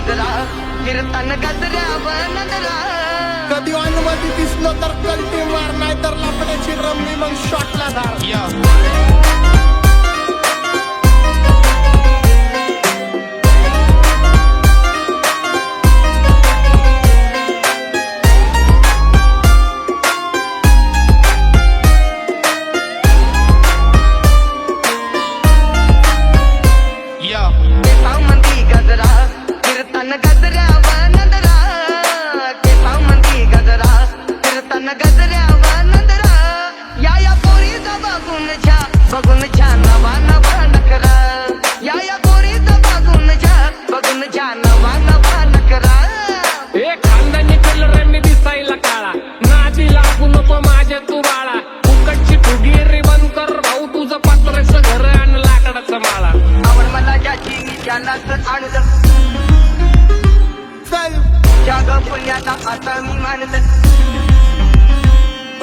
गजरा कीर्तन गजऱ्यावर नजरा कधी अनुमती दिसलो तर कल्टी मार नाही तर लपण्याची रमणी मग शॉटला धार मंदी गजरा कीर्तन गजऱ्यावर नजरा मंदी गजरा कीर्तन गजऱ्यावर नजरा या पोरीचा बघून छा नवा नवा नकरा या पोरीचा बघून छा नवा नवा नकरा ए खानदानी कलर मी दिसायला काळा नादी लागू नको माझ्या तू बाळा फुकटची फुगीरी बंद कर भाऊ तुझं पत्र्याचं घर आणि लाकडाचं माळा आवड मला ज्याची मी त्यालाच आणत चल जग पुण्याचा आता मी मानत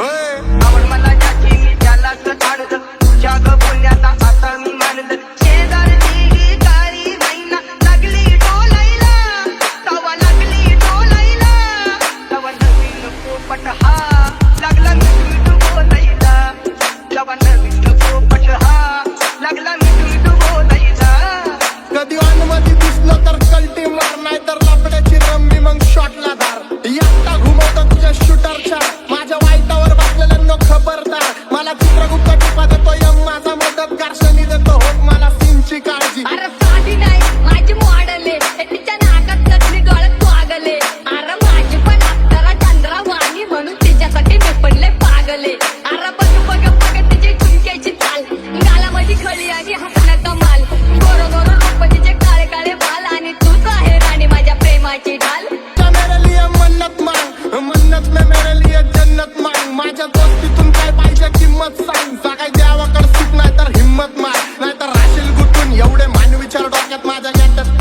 ओय आवड मला ज्याची मी त्यालाच आणत जग पुण्याचा आता मी मानत शेजारची गाडी मैना लागली डोलायला तवा लागली डोलायला तवा नवीन पोपट हा लागला मिठू बोलायला तवा नवीन पोपट हा लागला मिठू बोलायला कधी अनुमती दिसलो तर कल्टी मार नाही तर लपण्याची रमणी मग शॉटला धार एकटा घुमवतो तुझ्या शूटरच्या माझ्या वाईटावर बसलेल्यांनो खबरदार मला चित्रगुप्त टिपा देतो यम माझा मदतगार शनी देतो होत मला सीनची काळजी अरे साधी नाही माझी मॉडेल आहे तिच्या नाकात कसली डोळ्यात पागले अरे माझी पण अप्सरा चंद्रा वाणी म्हणून तिच्यासाठी मी पडले पागले अरे बघ तिची ठुमक्याची चाल गालामध्ये खळी आणि हसणं कमाल गोरो गोरो रूप तिचे काळे काळे बाल आणि तूच आहे राणी माझ्या प्रेमाची ढाल मेरे लिए मन्नत मांग मन्नत में मेरे लिए जन्नत मांग माझ्या दोस्तीतून काय पाहिजे किंमत सांग सकाळी द्यावाकडे सुट नाही तर हिम्मत मार नाही तर राशील गुटून एवढे मान विचार डोक्यात माझ्या घेतात